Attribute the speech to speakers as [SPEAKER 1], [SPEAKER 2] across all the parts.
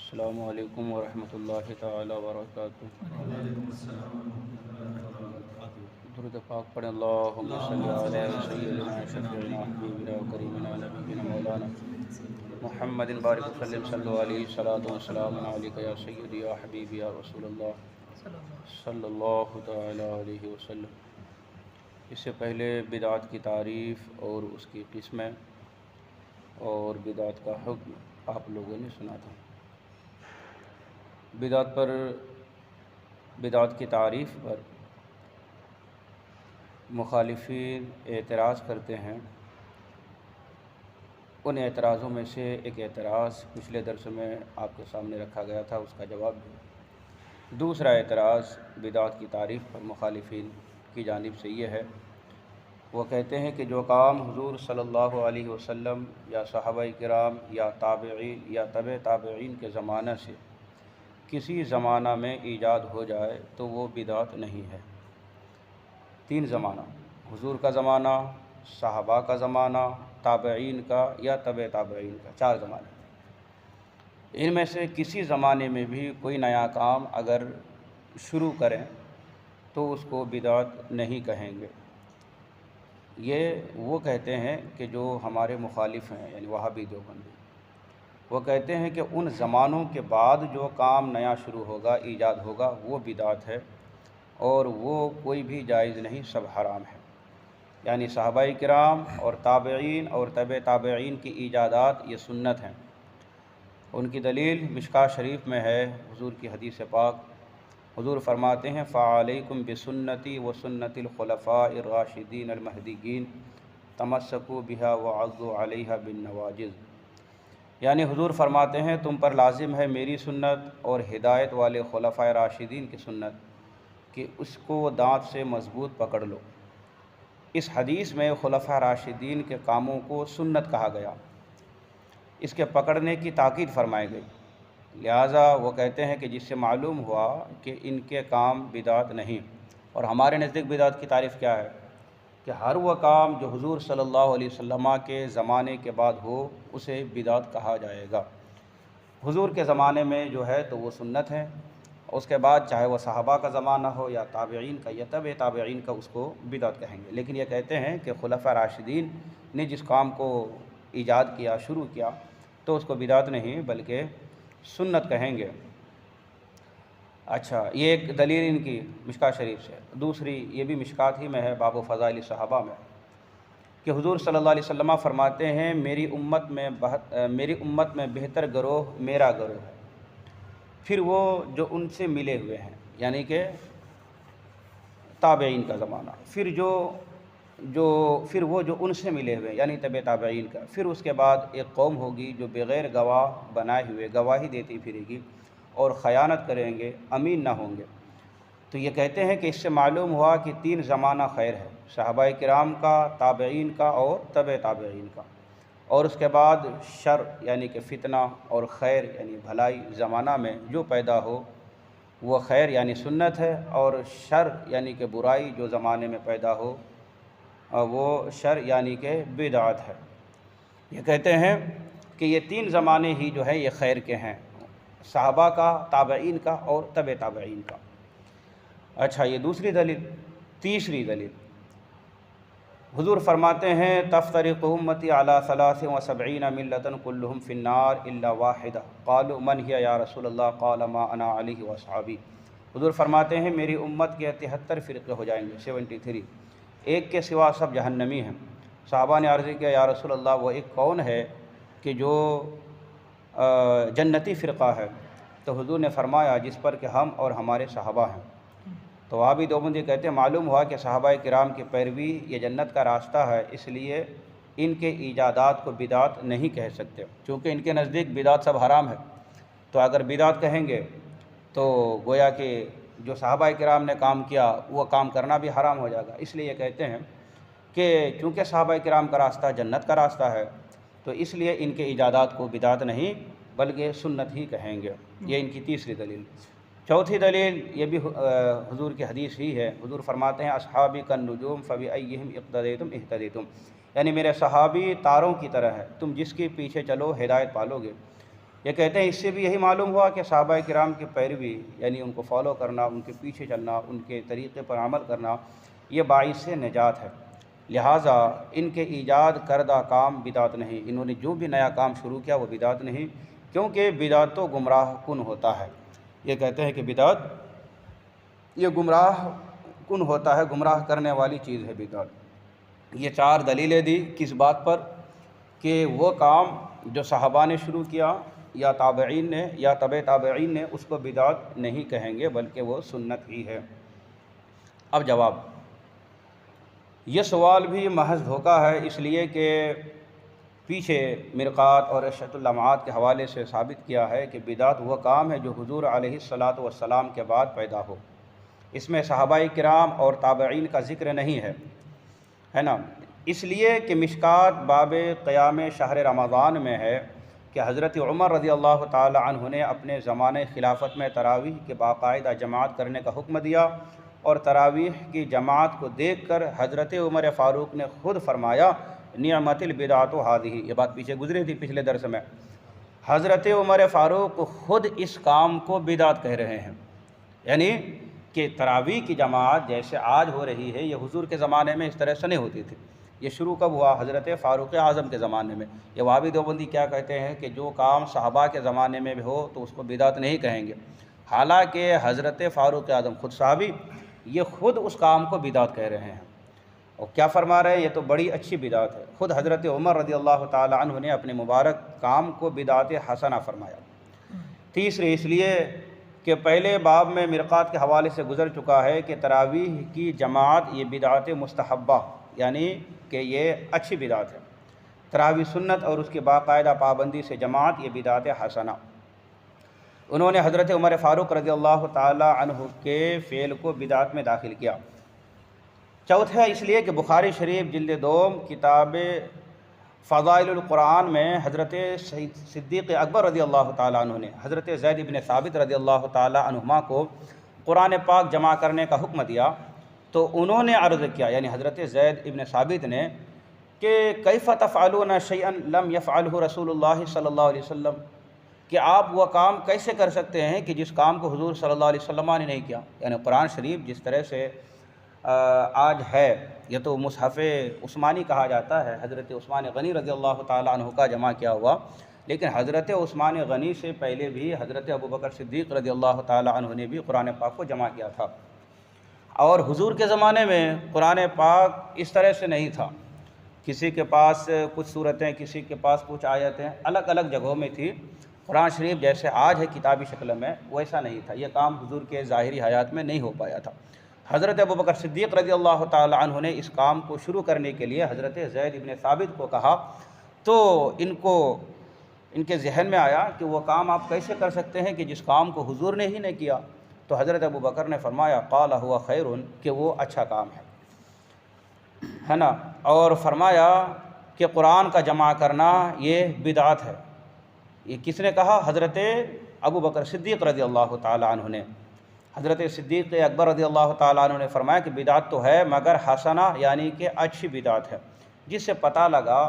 [SPEAKER 1] السلام علیکم ورحمۃ اللہ تعالی وبرکاتہ۔ درود پاک پڑھیں، اللہم صلی علی سیدنا شفیعنا حبیبنا و کریمنا نبینا مولانا محمد بارک وسلم، صلی علیہ الصلوۃ والسلام علیک یا سیدی یا حبیبی یا رسول اللہ صلی اللہ تعالی علیہ وسلم۔ اس سے پہلے بدعت کی تعریف اور اس کی قسمیں اور بدعت کا حکم آپ لوگوں نے سنا تھا۔ بدعت کی تعریف پر مخالفین اعتراض کرتے ہیں۔ ان اعتراضوں میں سے ایک اعتراض پچھلے درس میں آپ کے سامنے رکھا گیا تھا، اس کا جواب بھی۔ دوسرا اعتراض بدعت کی تعریف پر مخالفین کی جانب سے یہ ہے، وہ کہتے ہیں کہ جو کام حضور صلی اللہ علیہ وسلم یا صحابہ کرام یا تابعین یا تبع تابعین کے زمانہ سے کسی زمانہ میں ایجاد ہو جائے تو وہ بدعت نہیں ہے۔ 3 زمانہ، حضور کا زمانہ، صحابہ کا زمانہ، تابعین کا یا تبع تابعین کا، 4 زمانے۔ ان میں سے کسی زمانے میں بھی کوئی نیا کام اگر شروع کریں تو اس کو بدعت نہیں کہیں گے۔ یہ وہ کہتے ہیں کہ جو ہمارے مخالف ہیں، یعنی وہابی دیوبندی، وہ کہتے ہیں کہ ان زمانوں کے بعد جو کام نیا شروع ہوگا، ایجاد ہوگا، وہ بدعت ہے اور وہ کوئی بھی جائز نہیں، سب حرام ہے۔ یعنی صحابہ کرام اور تابعین اور تبع تابعین کی ایجادات یہ سنت ہیں۔ ان کی دلیل مشکوٰۃ شریف میں ہے، حضور کی حدیث پاک، حضور فرماتے ہیں فَعَلَيْكُمْ بِسُنَّتِي وَسُنَّتِ الْخُلَفَاءِ الرَّاشِدِينَ الْمَهْدِيِّينَ تَمَسَّكُوا بِهَا وَعَضُّوا عَلَيْهَا بِالنَّوَاجِذِ۔ یعنی حضور فرماتے ہیں تم پر لازم ہے میری سنت اور ہدایت والے خلفائے راشدین کی سنت کہ اس کو دانت سے مضبوط پکڑ لو۔ اس حدیث میں خلفائے راشدین کے کاموں کو سنت کہا گیا، اس کے پکڑنے کی تاکید فرمائی گئی۔ لہٰذا وہ کہتے ہیں کہ جس سے معلوم ہوا کہ ان کے کام بدعت نہیں۔ اور ہمارے نزدیک بدعت کی تعریف کیا ہے کہ ہر وہ کام جو حضور صلی اللہ علیہ وسلم کے زمانے کے بعد ہو اسے بدعت کہا جائے گا۔ حضور کے زمانے میں جو ہے تو وہ سنت ہے، اس کے بعد چاہے وہ صحابہ کا زمانہ ہو یا تابعین کا یا تبع تابعین کا، اس کو بدعت کہیں گے۔ لیکن یہ کہتے ہیں کہ خلفائے راشدین نے جس کام کو ایجاد کیا، شروع کیا، تو اس کو بدعت نہیں بلکہ سنت کہیں گے۔ اچھا، یہ ایک دلیل ان کی مشکوٰۃ شریف سے۔ دوسری یہ بھی مشکوٰۃ ہی میں ہے، باب فضائل صحابہ میں، کہ حضور صلی اللہ علیہ وسلم فرماتے ہیں میری امت میں بہتر گروہ میرا گروہ ہے، پھر وہ جو ان سے ملے ہوئے ہیں، یعنی کہ تابعین کا زمانہ، پھر وہ جو ان سے ملے ہوئے یعنی تبع تابعین کا، پھر اس کے بعد ایک قوم ہوگی جو بغیر گواہ بنائے ہوئے گواہی دیتی پھرے گی اور خیانت کریں گے، امین نہ ہوں گے۔ تو یہ کہتے ہیں کہ اس سے معلوم ہوا کہ 3 زمانہ خیر ہے، صحابہ کرام کا، تابعین کا اور تبع تابعین کا، اور اس کے بعد شر یعنی کہ فتنہ اور خیر یعنی بھلائی زمانہ میں جو پیدا ہو وہ خیر یعنی سنت ہے، اور شر یعنی کہ برائی جو زمانے میں پیدا ہو وہ شر یعنی کہ بدعت ہے۔ یہ کہتے ہیں کہ یہ 3 زمانے ہی جو ہے یہ خیر کے ہیں، صحابہ کا، تابعین کا اور تبع تابعین کا۔ اچھا، یہ دوسری دلیل۔ تیسری دلیل، حضور فرماتے ہیں تفترق امتی علی 73 ملۃ کلہم فی النار الا واحدہ قالوا من ہی یا رسول اللہ قال ما انا علیہ واصحابی۔ حضور فرماتے ہیں میری امت کے 73 فرقے ہو جائیں گے، 73، ایک کے سوا سب جہنمی ہیں۔ صحابہ نے عرض کیا یا رسول اللہ وہ ایک کون ہے کہ جو جنتی فرقہ ہے؟ تو حضور نے فرمایا جس پر کہ ہم اور ہمارے صحابہ ہیں۔ تو وہابی دیوبندی کہتے ہیں معلوم ہوا کہ صحابہ کرام کی پیروی یہ جنت کا راستہ ہے، اس لیے ان کے ایجادات کو بدعت نہیں کہہ سکتے، چونکہ ان کے نزدیک بدعت سب حرام ہے۔ تو اگر بدعت کہیں گے تو گویا کہ جو صحابہ کرام نے کام کیا وہ کام کرنا بھی حرام ہو جائے گا۔ اس لیے یہ کہتے ہیں کہ چونکہ صحابہ کرام کا راستہ جنت کا راستہ ہے تو اس لیے ان کے ایجادات کو بدعت نہیں بلکہ سنت ہی کہیں گے۔ یہ ان کی تیسری دلیل۔ چوتھی دلیل یہ بھی حضور کی حدیث ہی ہے، حضور فرماتے ہیں اصحابی کالنجوم فبأیہم اقتدیتم اہتدیتم، یعنی میرے صحابی تاروں کی طرح ہے، تم جس کے پیچھے چلو ہدایت پالو گے۔ یہ کہتے ہیں اس سے بھی یہی معلوم ہوا کہ صحابہ کرام کی پیروی یعنی ان کو فالو کرنا، ان کے پیچھے چلنا، ان کے طریقے پر عمل کرنا یہ باعث نجات ہے، لہٰذا ان کے ایجاد کردہ کام بدعت نہیں، انہوں نے جو بھی نیا کام شروع کیا وہ بدعت نہیں، کیونکہ بدعت تو گمراہ کن ہوتا ہے۔ یہ کہتے ہیں کہ بدعت یہ گمراہ کن ہوتا ہے، گمراہ کرنے والی چیز ہے بدعت۔ یہ 4 دلیلیں دی کس بات پر کہ وہ کام جو صحابہ نے شروع کیا یا تابعین نے یا تبع تابعین نے اس کو بدعت نہیں کہیں گے بلکہ وہ سنت ہی ہے۔ اب جواب، یہ سوال بھی محض دھوکہ ہے، اس لیے کہ پیچھے مرقات اور ارشاد اللمعات کے حوالے سے ثابت کیا ہے کہ بدعت وہ کام ہے جو حضور علیہ الصلاۃ والسلام کے بعد پیدا ہو، اس میں صحابہ کرام اور تابعین کا ذکر نہیں ہے نا، اس لیے کہ مشکات باب قیام شہر رمضان میں ہے کہ حضرت عمر رضی اللہ تعالی عنہ نے اپنے زمانہ خلافت میں تراویح کے باقاعدہ جماعت کرنے کا حکم دیا، اور تراویح کی جماعت کو دیکھ کر حضرت عمر فاروق نے خود فرمایا نعمت البدعۃ ھذہ، یہ بات پیچھے گزری تھی پچھلے درس میں، حضرت عمر فاروق خود اس کام کو بدعت کہہ رہے ہیں، یعنی کہ تراویح کی جماعت جیسے آج ہو رہی ہے یہ حضور کے زمانے میں اس طرح سے نہیں ہوتی تھی، یہ شروع کب ہوا؟ حضرت فاروق اعظم کے زمانے میں۔ یہ وہابی دیوبندی کیا کہتے ہیں کہ جو کام صحابہ کے زمانے میں بھی ہو تو اس کو بدعت نہیں کہیں گے، حالانکہ حضرت فاروق اعظم خود صحابی یہ خود اس کام کو بدعت کہہ رہے ہیں، اور کیا فرما رہے ہیں؟ یہ تو بڑی اچھی بدعت ہے، خود حضرت عمر رضی اللہ تعالی عنہ نے اپنے مبارک کام کو بدعت حسنہ فرمایا۔ تیسرے اس لیے کہ پہلے باب میں مرقات کے حوالے سے گزر چکا ہے کہ تراویح کی جماعت یہ بدعت مستحبہ یعنی کہ یہ اچھی بدعت ہے، تراویح سنت اور اس کی باقاعدہ پابندی سے جماعت یہ بدعت حسنہ۔ انہوں نے حضرت عمر فاروق رضی اللہ تعالی عنہ کے فعل کو بدعت میں داخل کیا۔ چوتھا اس لیے کہ بخاری شریف جلد 2 کتاب فضائل القرآن میں حضرت صدیق اکبر رضی اللہ تعالیٰ عنہ نے حضرت زید بن ثابت رضی اللہ تعالیٰ عنہما کو قرآن پاک جمع کرنے کا حکم دیا، تو انہوں نے عرض کیا یعنی حضرت زید ابن ثابت نے کہ کیف تفعلون شیئا لم یفعلہ رسول اللہ صلی اللہ علیہ وسلم، کہ آپ وہ کام کیسے کر سکتے ہیں کہ جس کام کو حضور صلی اللہ علیہ وسلم نے نہیں کیا، یعنی قرآن شریف جس طرح سے آج ہے یہ تو مصحف عثمانی کہا جاتا ہے، حضرت عثمان غنی رضی اللہ تعالیٰ عنہ کا جمع کیا ہوا، لیکن حضرت عثمان غنی سے پہلے بھی حضرت ابوبکر صدیق رضی اللہ تعالیٰ عنہ نے بھی قرآن پاک کو جمع کیا تھا، اور حضور کے زمانے میں قرآن پاک اس طرح سے نہیں تھا، کسی کے پاس کچھ صورتیں، کسی کے پاس کچھ آیتیں الگ الگ جگہوں میں تھی، قرآن شریف جیسے آج ہے کتابی شکل میں ویسا نہیں تھا، یہ کام حضور کے ظاہری حیات میں نہیں ہو پایا تھا۔ حضرت ابوبکر صدیق رضی اللہ تعالی عنہ نے اس کام کو شروع کرنے کے لیے حضرت زید ابن ثابت کو کہا، تو ان کے ذہن میں آیا کہ وہ کام آپ کیسے کر سکتے ہیں کہ جس کام کو حضور نے ہی نہیں کیا، تو حضرت ابوبکر نے فرمایا قال ہوا خیر، کہ وہ اچھا کام ہے نا، اور فرمایا کہ قرآن کا جمع کرنا یہ بدعت ہے۔ یہ کس نے کہا؟ حضرت ابوبکر صدیق رضی اللہ تعالی عنہ نے۔ حضرت صدیق اکبر رضی اللہ تعالیٰ عنہ نے فرمایا کہ بدعت تو ہے مگر حسنہ یعنی کہ اچھی بدعت ہے، جس سے پتہ لگا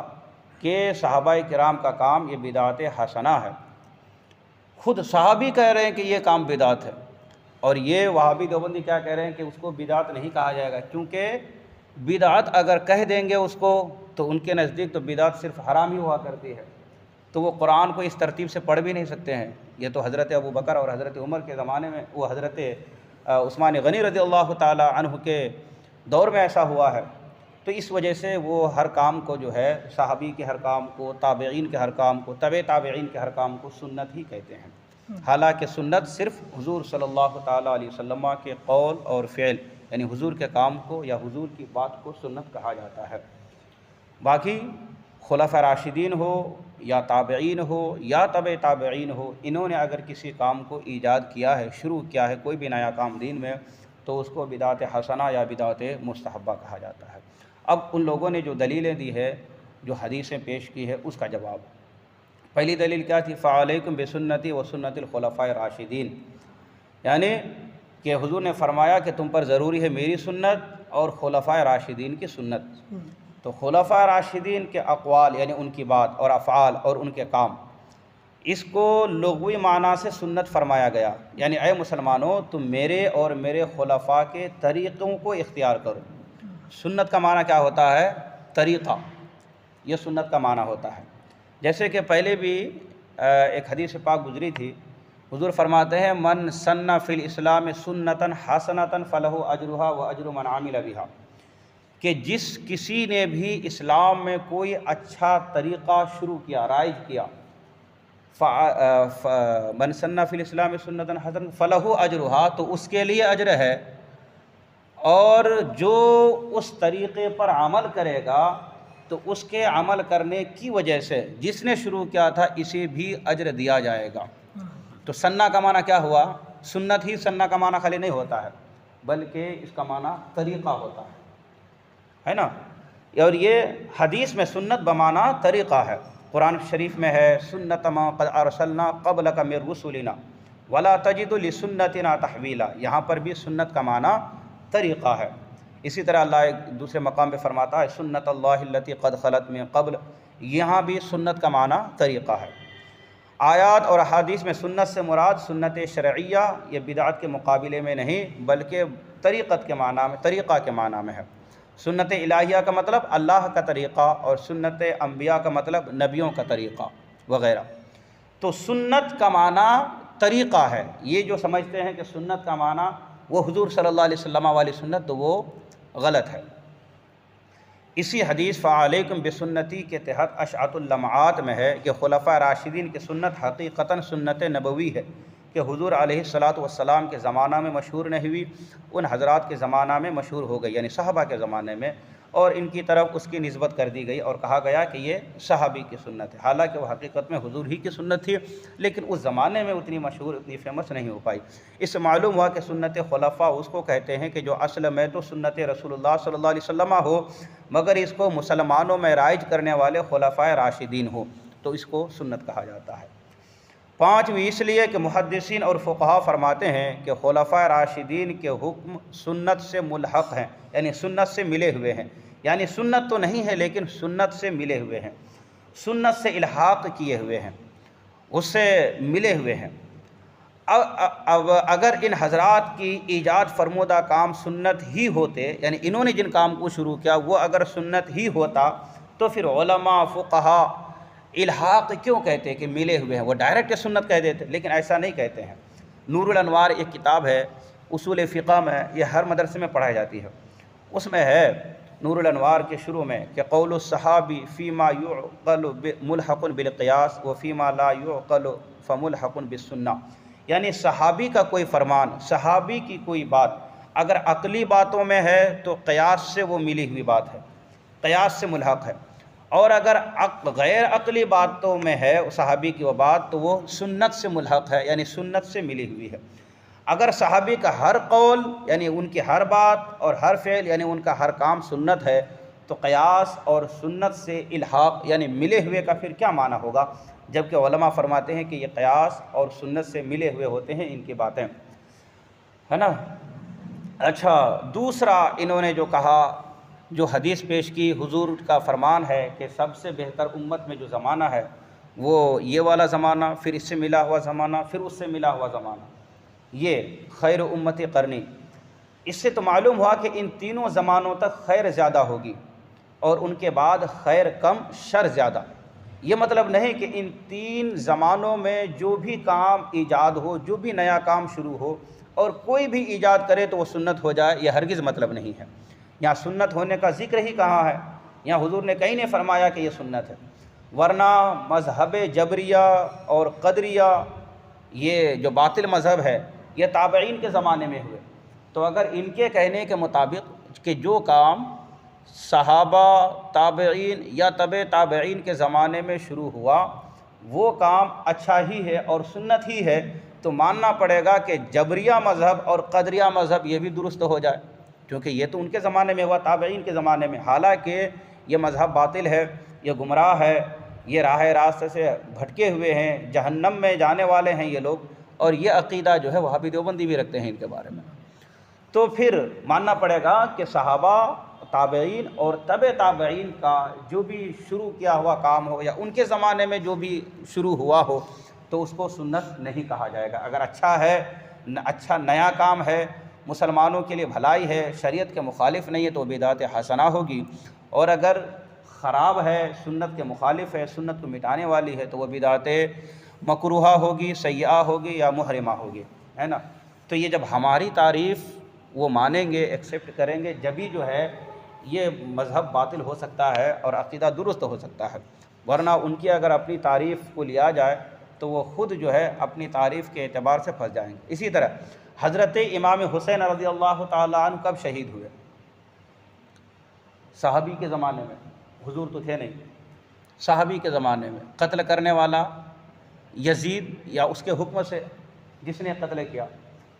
[SPEAKER 1] کہ صحابہ کرام کا کام یہ بدعت حسنہ ہے، خود صحابی کہہ رہے ہیں کہ یہ کام بدعت ہے، اور یہ وہابی دیوبندی کیا کہہ رہے ہیں کہ اس کو بدعت نہیں کہا جائے گا، کیونکہ بدعت اگر کہہ دیں گے اس کو تو ان کے نزدیک تو بدعت صرف حرام ہی ہوا کرتی ہے، تو وہ قرآن کو اس ترتیب سے پڑھ بھی نہیں سکتے ہیں۔ یہ تو حضرت ابوبکر اور حضرت عمر کے زمانے میں، وہ حضرت عثمان غنی رضی اللہ تعالی عنہ کے دور میں ایسا ہوا ہے، تو اس وجہ سے وہ ہر کام کو جو ہے صحابی کے ہر کام کو، تابعین کے ہر کام کو، تبع تابعین کے ہر کام کو سنت ہی کہتے ہیں، حالانکہ سنت صرف حضور صلی اللہ تعالی علیہ وسلم کے قول اور فعل یعنی حضور کے کام کو یا حضور کی بات کو سنت کہا جاتا ہے۔ باقی خلفاء راشدین ہو یا تابعین ہو یا تبع تابعین ہو، انہوں نے اگر کسی کام کو ایجاد کیا ہے، شروع کیا ہے کوئی بھی نیا کام دین میں، تو اس کو بدعت حسنہ یا بدعت مستحبہ کہا جاتا ہے۔ اب ان لوگوں نے جو دلیلیں دی ہے، جو حدیثیں پیش کی ہے، اس کا جواب۔ پہلی دلیل کیا تھی؟ فعلیکم بسنتی و سنت الخلفاء راشدین، یعنی کہ حضور نے فرمایا کہ تم پر ضروری ہے میری سنت اور خلفاء راشدین کی سنت، تو خلفاء راشدین کے اقوال یعنی ان کی بات اور افعال اور ان کے کام، اس کو لغوی معنی سے سنت فرمایا گیا، یعنی اے مسلمانوں تم میرے اور میرے خلفاء کے طریقوں کو اختیار کرو۔ سنت کا معنی کیا ہوتا ہے؟ طریقہ، یہ سنت کا معنی ہوتا ہے۔ جیسے کہ پہلے بھی ایک حدیث پاک گزری تھی، حضور فرماتے ہیں من سن فی الاسلام سنتاً حسنتاً فلہ اجرھا واجر من عمل بھا، کہ جس کسی نے بھی اسلام میں کوئی اچھا طریقہ شروع کیا، رائج کیا، من سن فی الاسلام سنتاً حسنۃ فلہ اجرھا، تو اس کے لیے اجر ہے، اور جو اس طریقے پر عمل کرے گا تو اس کے عمل کرنے کی وجہ سے جس نے شروع کیا تھا اسے بھی اجر دیا جائے گا۔ تو سنہ کا معنی کیا ہوا؟ سنت ہی سنہ کا معنی خالی نہیں ہوتا ہے، بلکہ اس کا معنی طریقہ ہوتا ہے نا۔ اور یہ حدیث میں سنت بمعنی طریقہ ہے، قرآن شریف میں ہے سنت ما قد ارسلنا قبلک من رسلنا ولا تجد لسنتنا تحویلا، یہاں پر بھی سنت کا معنی طریقہ ہے۔ اسی طرح اللہ ایک دوسرے مقام پہ فرماتا ہے سنت اللہ التی قد خلت من قبل، یہاں بھی سنت کا معنی طریقہ ہے۔ آیات اور احادیث میں سنت سے مراد سنت شرعیہ، یہ بدعت کے مقابلے میں نہیں بلکہ طریقت کے معنی میں، طریقہ کے معنی میں ہے۔ سنت الہیہ کا مطلب اللہ کا طریقہ، اور سنت انبیاء کا مطلب نبیوں کا طریقہ وغیرہ۔ تو سنت کا معنی طریقہ ہے، یہ جو سمجھتے ہیں کہ سنت کا معنی وہ حضور صلی اللہ علیہ وسلم والی سنت، تو وہ غلط ہے۔ اسی حدیث فعلیکم بسنتی کے تحت اشعۃ اللمعات میں ہے کہ خلفاء راشدین کی سنت حقیقتاً سنت نبوی ہے، کہ حضور علیہ الصلاۃ والسلام کے زمانہ میں مشہور نہیں ہوئی، ان حضرات کے زمانہ میں مشہور ہو گئی، یعنی صحابہ کے زمانے میں، اور ان کی طرف اس کی نسبت کر دی گئی اور کہا گیا کہ یہ صحابی کی سنت ہے، حالانکہ وہ حقیقت میں حضور ہی کی سنت تھی، لیکن اس زمانے میں اتنی مشہور، اتنی فیمس نہیں ہو پائی۔ اس سے معلوم ہوا کہ سنت خلفاء اس کو کہتے ہیں کہ جو اصل میں تو سنت رسول اللہ صلی اللہ علیہ وسلم ہو، مگر اس کو مسلمانوں میں رائج کرنے والے خلفاء راشدین ہو، تو اس کو سنت کہا جاتا ہے۔ پانچویں اس لیے کہ محدثین اور فقہا فرماتے ہیں کہ خلفاء راشدین کے حکم سنت سے ملحق ہیں، یعنی سنت سے ملے ہوئے ہیں، یعنی سنت تو نہیں ہے لیکن سنت سے ملے ہوئے ہیں، سنت سے الحاق کیے ہوئے ہیں، اس سے ملے ہوئے ہیں۔ اب اگر ان حضرات کی ایجاد فرمودہ کام سنت ہی ہوتے، یعنی انہوں نے جن کام کو شروع کیا وہ اگر سنت ہی ہوتا، تو پھر علماء فقہا الحاق کیوں کہتے کہ ملے ہوئے ہیں؟ وہ ڈائریکٹ سنت کہہ دیتے، لیکن ایسا نہیں کہتے ہیں۔ نور الانوار ایک کتاب ہے اصول فقہ میں، یہ ہر مدرسے میں پڑھائی جاتی ہے، اس میں ہے نور الانوار کے شروع میں کہ قول الصحابی فیما یعقل ملحق بالقیاس و فیما لا یعقل فملحق بالسنہ، یعنی صحابی کا کوئی فرمان، صحابی کی کوئی بات اگر عقلی باتوں میں ہے تو قیاس سے وہ ملی ہوئی بات ہے، قیاس سے ملحق ہے، اور اگر غیر عقلی باتوں میں ہے صحابی کی وہ بات تو وہ سنت سے ملحق ہے، یعنی سنت سے ملی ہوئی ہے۔ اگر صحابی کا ہر قول یعنی ان کی ہر بات اور ہر فعل یعنی ان کا ہر کام سنت ہے، تو قیاس اور سنت سے الحاق یعنی ملے ہوئے کا پھر کیا معنی ہوگا؟ جبکہ علماء فرماتے ہیں کہ یہ قیاس اور سنت سے ملے ہوئے ہوتے ہیں ان کی باتیں، ہے نا۔ اچھا، دوسرا انہوں نے جو کہا، جو حدیث پیش کی، حضور کا فرمان ہے کہ سب سے بہتر امت میں جو زمانہ ہے وہ یہ والا زمانہ، پھر اس سے ملا ہوا زمانہ، پھر اس سے ملا ہوا زمانہ، یہ خیر امت قرنی۔ اس سے تو معلوم ہوا کہ ان تینوں زمانوں تک خیر زیادہ ہوگی اور ان کے بعد خیر کم شر زیادہ۔ یہ مطلب نہیں کہ ان تین زمانوں میں جو بھی کام ایجاد ہو، جو بھی نیا کام شروع ہو اور کوئی بھی ایجاد کرے تو وہ سنت ہو جائے، یہ ہرگز مطلب نہیں ہے۔ یہاں سنت ہونے کا ذکر ہی کہاں ہے؟ یہاں حضور نے کہیں نہیں فرمایا کہ یہ سنت ہے، ورنہ مذہب جبریہ اور قدریہ، یہ جو باطل مذہب ہے، یہ تابعین کے زمانے میں ہوئے، تو اگر ان کے کہنے کے مطابق کہ جو کام صحابہ، تابعین یا تبع تابعین کے زمانے میں شروع ہوا وہ کام اچھا ہی ہے اور سنت ہی ہے، تو ماننا پڑے گا کہ جبریہ مذہب اور قدریہ مذہب یہ بھی درست ہو جائے، کیونکہ یہ تو ان کے زمانے میں ہوا، تابعین کے زمانے میں، حالانکہ یہ مذہب باطل ہے، یہ گمراہ ہے، یہ راہ راست سے بھٹکے ہوئے ہیں، جہنم میں جانے والے ہیں یہ لوگ، اور یہ عقیدہ جو ہے وہابی دیوبندی بھی رکھتے ہیں ان کے بارے میں۔ تو پھر ماننا پڑے گا کہ صحابہ، تابعین اور تبع تابعین کا جو بھی شروع کیا ہوا کام ہو یا ان کے زمانے میں جو بھی شروع ہوا ہو تو اس کو سنت نہیں کہا جائے گا۔ اگر اچھا ہے، اچھا نیا کام ہے، مسلمانوں کے لیے بھلائی ہے، شریعت کے مخالف نہیں ہے، تو بدعت حسنہ ہوگی، اور اگر خراب ہے، سنت کے مخالف ہے، سنت کو مٹانے والی ہے، تو وہ بدعت مکروہہ ہوگی، سیئہ ہوگی یا محرمہ ہوگی، ہے نا۔ تو یہ جب ہماری تعریف وہ مانیں گے، ایکسیپٹ کریں گے، جبھی جو ہے یہ مذہب باطل ہو سکتا ہے اور عقیدہ درست ہو سکتا ہے، ورنہ ان کی اگر اپنی تعریف کو لیا جائے تو وہ خود جو ہے اپنی تعریف کے اعتبار سے پھنس جائیں گے۔ اسی طرح حضرت امام حسین رضی اللہ تعالیٰ عنہ کب شہید ہوئے؟ صحابی کے زمانے میں، حضور تو تھے نہیں، صحابی کے زمانے میں۔ قتل کرنے والا یزید یا اس کے حکم سے جس نے قتل کیا۔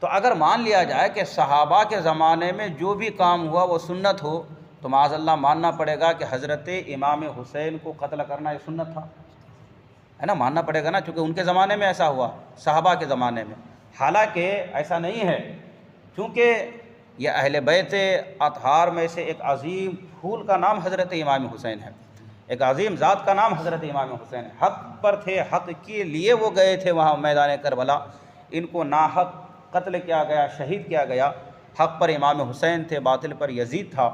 [SPEAKER 1] تو اگر مان لیا جائے کہ صحابہ کے زمانے میں جو بھی کام ہوا وہ سنت ہو، تو معاذ اللہ ماننا پڑے گا کہ حضرت امام حسین کو قتل کرنا یہ سنت تھا، ہے نا، ماننا پڑے گا نا، چونکہ ان کے زمانے میں ایسا ہوا، صحابہ کے زمانے میں۔ حالانکہ ایسا نہیں ہے، چونکہ یہ اہل بیت اطہار میں سے ایک عظیم پھول کا نام حضرت امام حسین ہے، ایک عظیم ذات کا نام حضرت امام حسین ہے، حق پر تھے، حق کے لیے وہ گئے تھے وہاں میدان کربلا، ان کو ناحق قتل کیا گیا، شہید کیا گیا، حق پر امام حسین تھے، باطل پر یزید تھا۔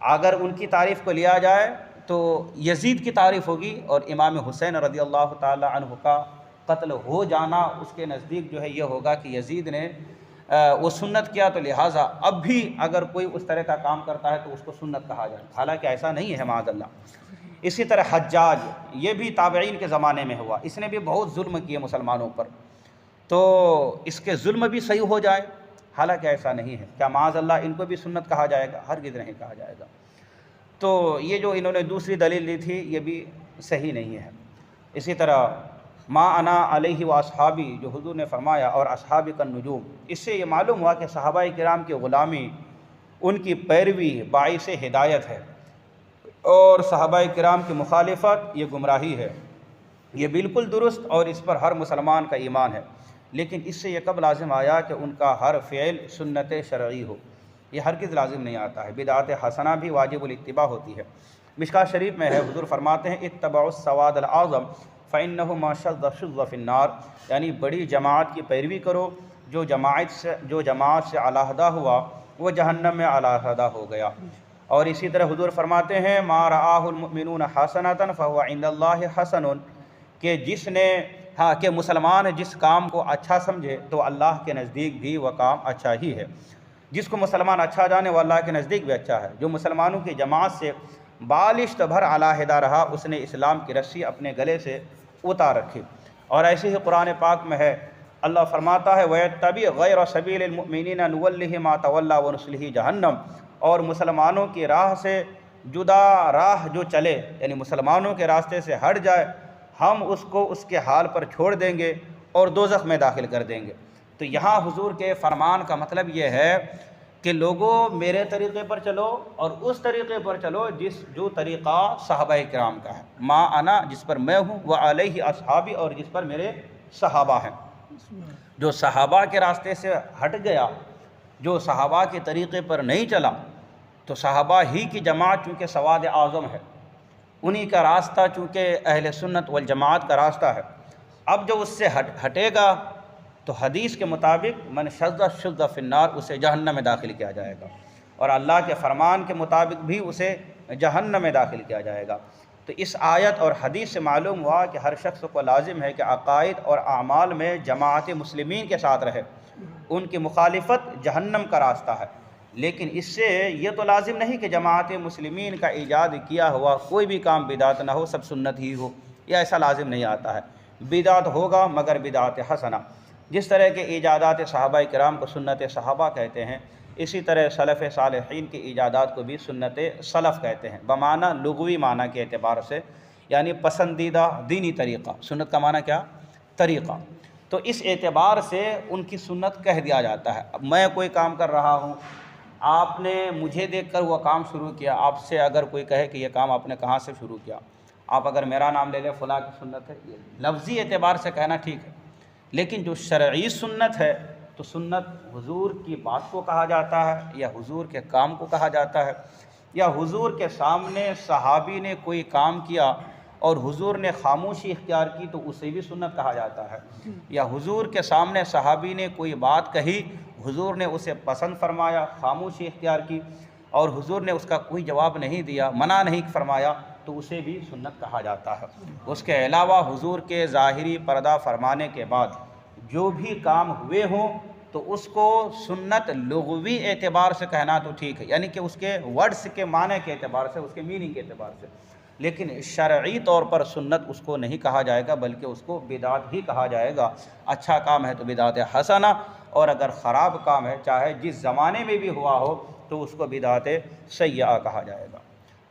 [SPEAKER 1] اگر ان کی تعریف کو لیا جائے تو یزید کی تعریف ہوگی، اور امام حسین رضی اللہ تعالی عنہ کا قتل ہو جانا اس کے نزدیک جو ہے یہ ہوگا کہ یزید نے وہ سنت کیا، تو لہٰذا اب بھی اگر کوئی اس طرح کا کام کرتا ہے تو اس کو سنت کہا جائے، حالانکہ ایسا نہیں ہے معاذ اللہ۔ اسی طرح حجاج، یہ بھی تابعین کے زمانے میں ہوا، اس نے بھی بہت ظلم کیے مسلمانوں پر، تو اس کے ظلم بھی صحیح ہو جائے، حالانکہ ایسا نہیں ہے۔ کیا معاذ اللہ ان کو بھی سنت کہا جائے گا؟ ہرگز نہیں کہا جائے گا۔ تو یہ جو انہوں نے دوسری دلیل دی تھی یہ بھی صحیح نہیں ہے۔ اسی طرح ما انا علیہ و اصحابی جو حضور نے فرمایا، اور اصحابی کا نجوم، اس سے یہ معلوم ہوا کہ صحابہ کرام کی غلامی، ان کی پیروی باعث ہدایت ہے، اور صحابہ کرام کی مخالفت یہ گمراہی ہے، یہ بالکل درست اور اس پر ہر مسلمان کا ایمان ہے۔ لیکن اس سے یہ کب لازم آیا کہ ان کا ہر فعل سنت شرعی ہو؟ یہ ہرگز لازم نہیں آتا ہے۔ بدعت حسنہ بھی واجب الاتباع ہوتی ہے۔ مشکوٰۃ شریف میں ہے، حضور فرماتے ہیں اتبعوا السواد الاعظم فإنه ما شذ شذ في النار، یعنی بڑی جماعت کی پیروی کرو، جو جماعت سے علیحدہ ہوا وہ جہنم میں علیحدہ ہو گیا۔ اور اسی طرح حضور فرماتے ہیں ما رآہ المؤمنون حسنۃ فهو عند اللہ حسن، کہ کہ مسلمان جس کام کو اچھا سمجھے تو اللہ کے نزدیک بھی وہ کام اچھا ہی ہے، جس کو مسلمان اچھا جانے وہ اللہ کے نزدیک بھی اچھا ہے۔ جو مسلمانوں کی جماعت سے بالشت بھر علیحدہ رہا، اس نے اسلام کی رسی اپنے گلے سے اتار رکھی۔ اور ایسے ہی قرآن پاک میں ہے، اللہ فرماتا ہے وَيَتَّبِعْ غَيْرَ سَبِيلِ الْمُؤْمِنِينَ نُوَلِّهِ مَا تَوَلَّى وَنُصْلِهِ جَهَنَّمَ، اور مسلمانوں کی راہ سے جدا راہ جو چلے، یعنی مسلمانوں کے راستے سے ہٹ جائے، ہم اس کو اس کے حال پر چھوڑ دیں گے اور دوزخ میں داخل کر دیں گے۔ تو یہاں حضور کے فرمان کا مطلب یہ ہے کہ لوگوں میرے طریقے پر چلو اور اس طریقے پر چلو جو طریقہ صحابہ کرام کا ہے، ما انا جس پر میں ہوں، و علیہ اصحابی اور جس پر میرے صحابہ ہیں۔ جو صحابہ کے راستے سے ہٹ گیا، جو صحابہ کے طریقے پر نہیں چلا، تو صحابہ ہی کی جماعت چونکہ سواد اعظم ہے، انہی کا راستہ چونکہ اہل سنت والجماعت کا راستہ ہے۔ اب جو اس سے ہٹے گا تو حدیث کے مطابق من شذ شذ فی النار، اسے جہنم میں داخل کیا جائے گا، اور اللہ کے فرمان کے مطابق بھی اسے جہنم میں داخل کیا جائے گا۔ تو اس آیت اور حدیث سے معلوم ہوا کہ ہر شخص کو لازم ہے کہ عقائد اور اعمال میں جماعت مسلمین کے ساتھ رہے، ان کی مخالفت جہنم کا راستہ ہے۔ لیکن اس سے یہ تو لازم نہیں کہ جماعت مسلمین کا ایجاد کیا ہوا کوئی بھی کام بدعت نہ ہو، سب سنت ہی ہو، یہ ایسا لازم نہیں آتا ہے۔ بدعت ہوگا مگر بدعت حسنہ، جس طرح کے ایجادات صحابہ کرام کو سنت صحابہ کہتے ہیں، اسی طرح سلف صالحین کی ایجادات کو بھی سنت سلف کہتے ہیں، بمعنی لغوی معنی کے اعتبار سے، یعنی پسندیدہ دینی طریقہ۔ سنت کا معنی کیا؟ طریقہ۔ تو اس اعتبار سے ان کی سنت کہہ دیا جاتا ہے۔ اب میں کوئی کام کر رہا ہوں، آپ نے مجھے دیکھ کر وہ کام شروع کیا، آپ سے اگر کوئی کہے کہ یہ کام آپ نے کہاں سے شروع کیا، آپ اگر میرا نام لے لیں فلاں کی سنت ہے، یہ لفظی اعتبار سے کہنا ٹھیک ہے، لیکن جو شرعی سنت ہے تو سنت حضور کی بات کو کہا جاتا ہے، یا حضور کے کام کو کہا جاتا ہے، یا حضور کے سامنے صحابی نے کوئی کام کیا اور حضور نے خاموشی اختیار کی تو اسے بھی سنت کہا جاتا ہے، یا حضور کے سامنے صحابی نے کوئی بات کہی، حضور نے اسے پسند فرمایا، خاموشی اختیار کی، اور حضور نے اس کا کوئی جواب نہیں دیا، منع نہیں فرمایا، تو اسے بھی سنت کہا جاتا ہے۔ اس کے علاوہ حضور کے ظاہری پردہ فرمانے کے بعد جو بھی کام ہوئے ہوں تو اس کو سنت لغوی اعتبار سے کہنا تو ٹھیک ہے، یعنی کہ اس کے ورڈز کے معنی کے اعتبار سے، اس کے میننگ کے اعتبار سے، لیکن شرعی طور پر سنت اس کو نہیں کہا جائے گا، بلکہ اس کو بدعت ہی کہا جائے گا۔ اچھا کام ہے تو بدعت حسنہ، اور اگر خراب کام ہے چاہے جس زمانے میں بھی ہوا ہو تو اس کو بدعت سیئہ کہا جائے گا۔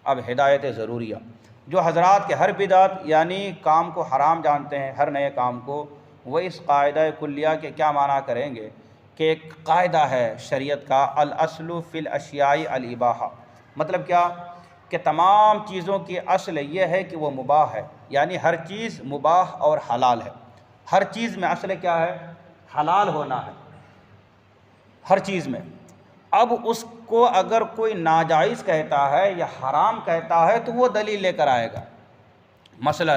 [SPEAKER 1] اب ہدایت ضروریہ، جو حضرات کے ہر بدعت یعنی کام کو حرام جانتے ہیں، ہر نئے کام کو، وہ اس قاعدہ کلیہ کے کیا معنی کریں گے کہ ایک قاعدہ ہے شریعت کا، الاصل فی الاشیاء الاباحہ، مطلب کیا کہ تمام چیزوں کی اصل یہ ہے کہ وہ مباح ہے، یعنی ہر چیز مباح اور حلال ہے۔ ہر چیز میں اصل کیا ہے؟ حلال ہونا ہے، ہر چیز میں۔ اب اس کو اگر کوئی ناجائز کہتا ہے یا حرام کہتا ہے تو وہ دلیل لے کر آئے گا۔ مثلا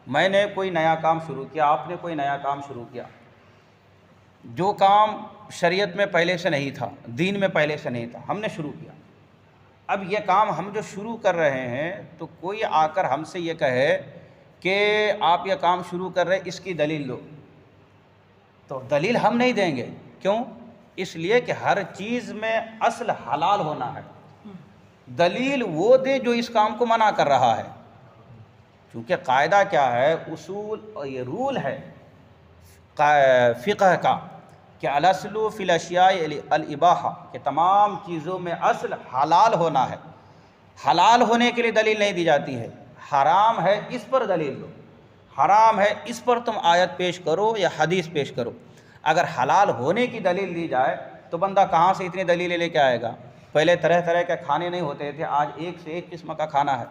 [SPEAKER 1] میں نے کوئی نیا کام شروع کیا، آپ نے کوئی نیا کام شروع کیا، جو کام شریعت میں پہلے سے نہیں تھا، دین میں پہلے سے نہیں تھا، ہم نے شروع کیا۔ اب یہ کام ہم جو شروع کر رہے ہیں تو کوئی آ کر ہم سے یہ کہے کہ آپ یہ کام شروع کر رہے اس کی دلیل دو، تو دلیل ہم نہیں دیں گے۔ کیوں؟ اس لیے کہ ہر چیز میں اصل حلال ہونا ہے، دلیل وہ دے جو اس کام کو منع کر رہا ہے۔ کیونکہ قاعدہ کیا ہے؟ اصول، یہ رول ہے فقہ کا کہ الاصل فی الاشیاء الاباحہ، کہ تمام چیزوں میں اصل حلال ہونا ہے۔ حلال ہونے کے لیے دلیل نہیں دی جاتی ہے، حرام ہے اس پر دلیل دو، حرام ہے اس پر تم آیت پیش کرو یا حدیث پیش کرو۔ اگر حلال ہونے کی دلیل دی جائے تو بندہ کہاں سے اتنی دلیلیں لے کے آئے گا؟ پہلے طرح طرح کے کھانے نہیں ہوتے تھے، آج ایک سے ایک قسم کا کھانا ہے۔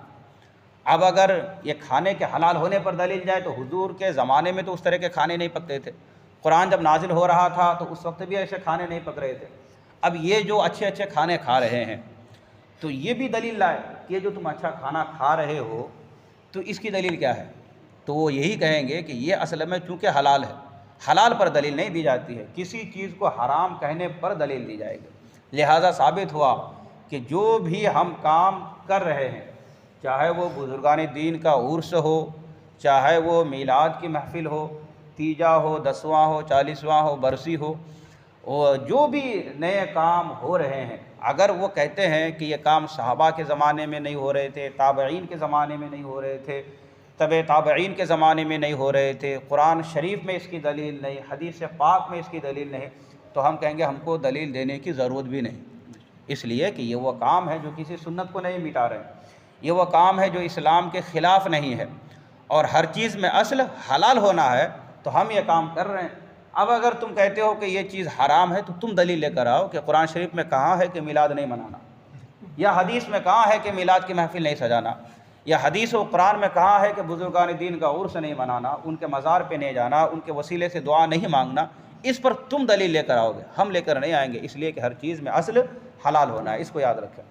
[SPEAKER 1] اب اگر یہ کھانے کے حلال ہونے پر دلیل جائے تو حضور کے زمانے میں تو اس طرح کے کھانے نہیں پکتے تھے، قرآن جب نازل ہو رہا تھا تو اس وقت بھی ایسے کھانے نہیں پک رہے تھے۔ اب یہ جو اچھے اچھے کھانے کھا رہے ہیں تو یہ بھی دلیل لائے کہ یہ جو تم اچھا کھانا کھا رہے ہو تو اس کی دلیل کیا ہے؟ تو وہ یہی کہیں گے کہ یہ اصل میں چونکہ حلال ہے، حلال پر دلیل نہیں دی جاتی ہے، کسی چیز کو حرام کہنے پر دلیل دی جائے گی۔ لہٰذا ثابت ہوا کہ جو بھی ہم کام کر رہے ہیں، چاہے وہ بزرگان دین کا عرس ہو، چاہے وہ میلاد کی محفل ہو، تیجا ہو، 10واں ہو، 40واں ہو، برسی ہو، اور جو بھی نئے کام ہو رہے ہیں، اگر وہ کہتے ہیں کہ یہ کام صحابہ کے زمانے میں نہیں ہو رہے تھے، تابعین کے زمانے میں نہیں ہو رہے تھے، تبع تابعین کے زمانے میں نہیں ہو رہے تھے، قرآن شریف میں اس کی دلیل نہیں، حدیث پاک میں اس کی دلیل نہیں، تو ہم کہیں گے ہم کو دلیل دینے کی ضرورت بھی نہیں، اس لیے کہ یہ وہ کام ہے جو کسی سنت کو نہیں مٹا رہے ہیں، یہ وہ کام ہے جو اسلام کے خلاف نہیں ہے، اور ہر چیز میں اصل حلال ہونا ہے تو ہم یہ کام کر رہے ہیں۔ اب اگر تم کہتے ہو کہ یہ چیز حرام ہے تو تم دلیل لے کر آؤ کہ قرآن شریف میں کہاں ہے کہ میلاد نہیں منانا، یا حدیث میں کہاں ہے کہ میلاد کی محفل نہیں سجانا، یا حدیث و قرآن میں کہاں ہے کہ بزرگان دین کا عرس نہیں منانا، ان کے مزار پہ نہیں جانا، ان کے وسیلے سے دعا نہیں مانگنا۔ اس پر تم دلیل لے کر آؤ گے، ہم لے کر نہیں آئیں گے، اس لیے کہ ہر چیز میں اصل حلال ہونا ہے، اس کو یاد رکھیں۔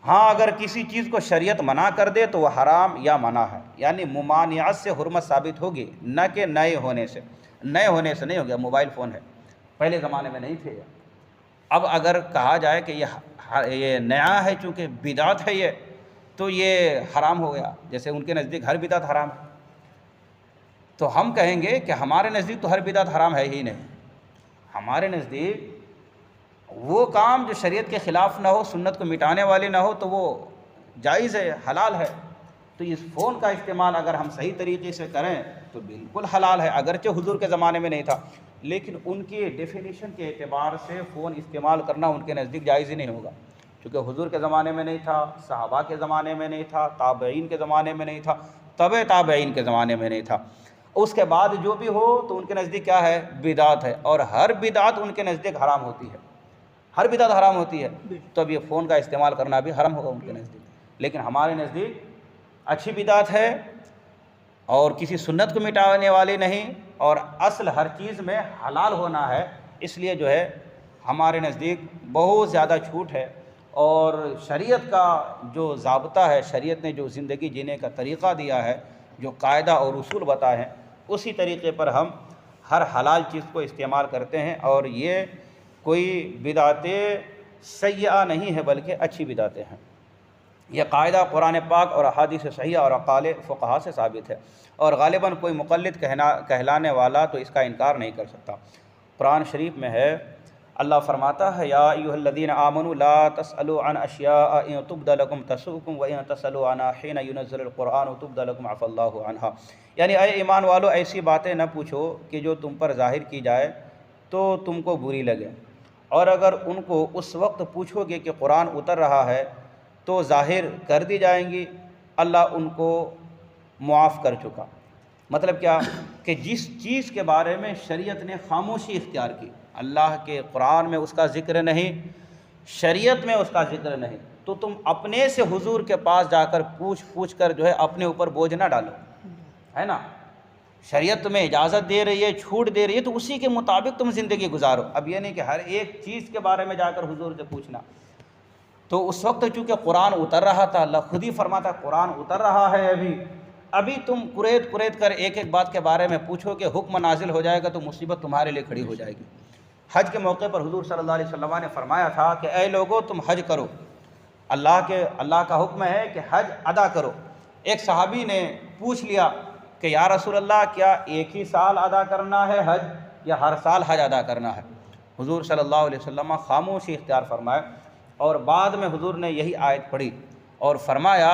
[SPEAKER 1] ہاں اگر کسی چیز کو شریعت منع کر دے تو وہ حرام یا منع ہے، یعنی ممانعت سے حرمت ثابت ہوگی، نہ کہ نئے ہونے سے۔ نئے ہونے سے نہیں ہو گیا، موبائل فون ہے، پہلے زمانے میں نہیں تھے۔ اب اگر کہا جائے کہ یہ نیا ہے، چونکہ بدعت ہے یہ، تو یہ حرام ہو گیا، جیسے ان کے نزدیک ہر بدعت حرام ہے، تو ہم کہیں گے کہ ہمارے نزدیک تو ہر بدعت حرام ہے ہی نہیں۔ ہمارے نزدیک وہ کام جو شریعت کے خلاف نہ ہو، سنت کو مٹانے والے نہ ہو، تو وہ جائز ہے، حلال ہے۔ تو اس فون کا استعمال اگر ہم صحیح طریقے سے کریں تو بالکل حلال ہے، اگرچہ حضور کے زمانے میں نہیں تھا، لیکن ان کی ڈیفینیشن کے اعتبار سے فون استعمال کرنا ان کے نزدیک جائز ہی نہیں ہوگا، کیونکہ حضور کے زمانے میں نہیں تھا، صحابہ کے زمانے میں نہیں تھا، تابعین کے زمانے میں نہیں تھا، تبع تابعین کے زمانے میں نہیں تھا۔ اس کے بعد جو بھی ہو تو ان کے نزدیک کیا ہے؟ بدعت ہے، اور ہر بدعت ان کے نزدیک حرام ہوتی ہے، ہر بدعت حرام ہوتی ہے، تو اب یہ فون کا استعمال کرنا بھی حرام ہوگا ان کے نزدیک۔ لیکن ہمارے نزدیک اچھی بدعت ہے اور کسی سنت کو مٹانے والی نہیں، اور اصل ہر چیز میں حلال ہونا ہے، اس لیے جو ہے ہمارے نزدیک بہت زیادہ چھوٹ ہے۔ اور شریعت کا جو ضابطہ ہے، شریعت نے جو زندگی جینے کا طریقہ دیا ہے، جو قاعدہ اور اصول بتائے ہیں، اسی طریقے پر ہم ہر حلال چیز کو استعمال کرتے ہیں، اور یہ کوئی بدعتیں سیئہ نہیں ہے بلکہ اچھی بدعتیں ہیں۔ یہ قاعدہ قرآن پاک اور احادیث صحیحہ اور اقوال فقہا سے ثابت ہے، اور غالباً کوئی مقلد کہلانے والا تو اس کا انکار نہیں کر سکتا۔ قرآن شریف میں ہے، اللہ فرماتا ہے یا ایھا الذین آمنوا لا تسألوا عن اشیاء ان تبد لکم تسؤکم وان تسألوا عنہا حین ینزل القرآن تبد لکم عفا اللہ عنہا، یعنی اے ایمان والو ایسی باتیں نہ پوچھو کہ جو تم پر ظاہر کی جائے تو تم کو بری لگے، اور اگر ان کو اس وقت پوچھو گے کہ قرآن اتر رہا ہے تو ظاہر کر دی جائیں گی، اللہ ان کو معاف کر چکا۔ مطلب کیا کہ جس چیز کے بارے میں شریعت نے خاموشی اختیار کی، اللہ کے قرآن میں اس کا ذکر نہیں، شریعت میں اس کا ذکر نہیں، تو تم اپنے سے حضور کے پاس جا کر پوچھ کر جو ہے اپنے اوپر بوجھ نہ ڈالو، ہے نا۔ شریعت تمہیں اجازت دے رہی ہے، چھوٹ دے رہی ہے، تو اسی کے مطابق تم زندگی گزارو۔ اب یہ نہیں کہ ہر ایک چیز کے بارے میں جا کر حضور سے پوچھنا۔ تو اس وقت چونکہ قرآن اتر رہا تھا، اللہ خود ہی فرماتا قرآن اتر رہا ہے، ابھی تم قرید کر ایک ایک بات کے بارے میں پوچھو کہ حکم نازل ہو جائے گا تو مصیبت تمہارے لیے کھڑی ہو جائے گی۔ حج کے موقع پر حضور صلی اللہ علیہ وسلم نے فرمایا تھا کہ اے لوگو تم حج کرو، اللہ کا حکم ہے کہ حج ادا کرو۔ ایک صحابی نے پوچھ لیا کہ یا رسول اللہ کیا ایک ہی سال ادا کرنا ہے حج یا ہر سال حج ادا کرنا ہے؟ حضور صلی اللہ علیہ وسلم خاموشی اختیار فرمائے، اور بعد میں حضور نے یہی آیت پڑھی اور فرمایا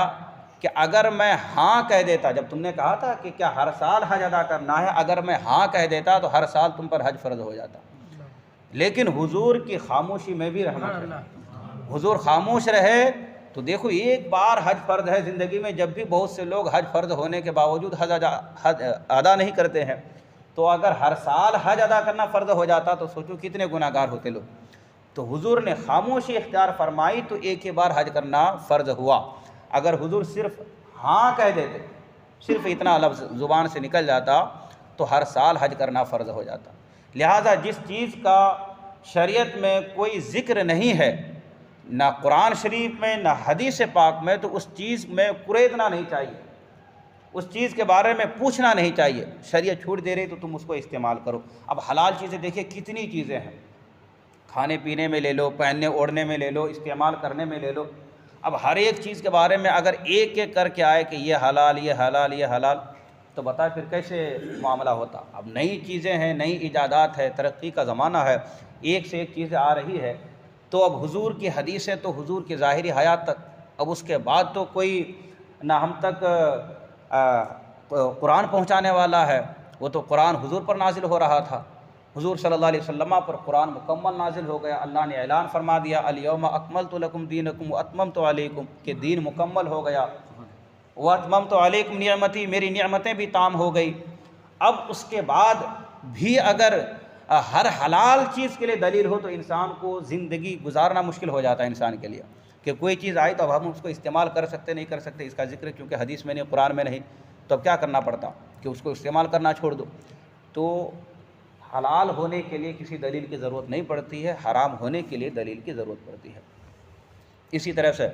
[SPEAKER 1] کہ اگر میں ہاں کہہ دیتا، جب تم نے کہا تھا کہ کیا ہر سال حج ادا کرنا ہے، اگر میں ہاں کہہ دیتا تو ہر سال تم پر حج فرض ہو جاتا۔ لیکن حضور کی خاموشی میں بھی رہنا چاہیے، حضور خاموش رہے تو دیکھو ایک بار حج فرض ہے زندگی میں، جب بھی بہت سے لوگ حج فرض ہونے کے باوجود حج ادا نہیں کرتے ہیں، تو اگر ہر سال حج ادا کرنا فرض ہو جاتا تو سوچو کتنے گناہ گار ہوتے لوگ۔ تو حضور نے خاموشی اختیار فرمائی تو ایک ہی بار حج کرنا فرض ہوا۔ اگر حضور صرف ہاں کہہ دیتے، صرف اتنا لفظ زبان سے نکل جاتا تو ہر سال حج کرنا فرض ہو جاتا۔ لہٰذا جس چیز کا شریعت میں کوئی ذکر نہیں ہے، نہ قرآن شریف میں نہ حدیث پاک میں، تو اس چیز میں قریدنا نہیں چاہیے، اس چیز کے بارے میں پوچھنا نہیں چاہیے۔ شریعت چھوٹ دے رہی تو تم اس کو استعمال کرو۔ اب حلال چیزیں دیکھیں کتنی چیزیں ہیں، کھانے پینے میں لے لو، پہننے اوڑھنے میں لے لو، استعمال کرنے میں لے لو۔ اب ہر ایک چیز کے بارے میں اگر ایک ایک کر کے آئے کہ یہ حلال یہ حلال یہ حلال، تو بتائے پھر کیسے معاملہ ہوتا۔ اب نئی چیزیں ہیں، نئی ایجادات ہے، ترقی کا زمانہ ہے، ایک سے ایک چیزیں آ رہی ہے، تو اب حضور کی حدیثیں تو حضور کی ظاہری حیات تک، اب اس کے بعد تو کوئی نہ ہم تک قرآن پہنچانے والا ہے، وہ تو قرآن حضور پر نازل ہو رہا تھا، حضور صلی اللہ علیہ وسلم پر قرآن مکمل نازل ہو گیا۔ اللہ نے اعلان فرما دیا الیوم اکملت لکم دینکم واتممت علیکم، کہ دین مکمل ہو گیا، واتممت علیکم نعمتی، میری نعمتیں بھی تام ہو گئی۔ اب اس کے بعد بھی اگر ہر حلال چیز کے لیے دلیل ہو تو انسان کو زندگی گزارنا مشکل ہو جاتا ہے انسان کے لیے، کہ کوئی چیز آئی تو اب ہم اس کو استعمال کر سکتے نہیں کر سکتے، اس کا ذکر کیونکہ حدیث میں نہیں، قرآن میں نہیں، تو اب کیا کرنا پڑتا کہ اس کو استعمال کرنا چھوڑ دو۔ تو حلال ہونے کے لیے کسی دلیل کی ضرورت نہیں پڑتی ہے، حرام ہونے کے لیے دلیل کی ضرورت پڑتی ہے۔ اسی طرح سے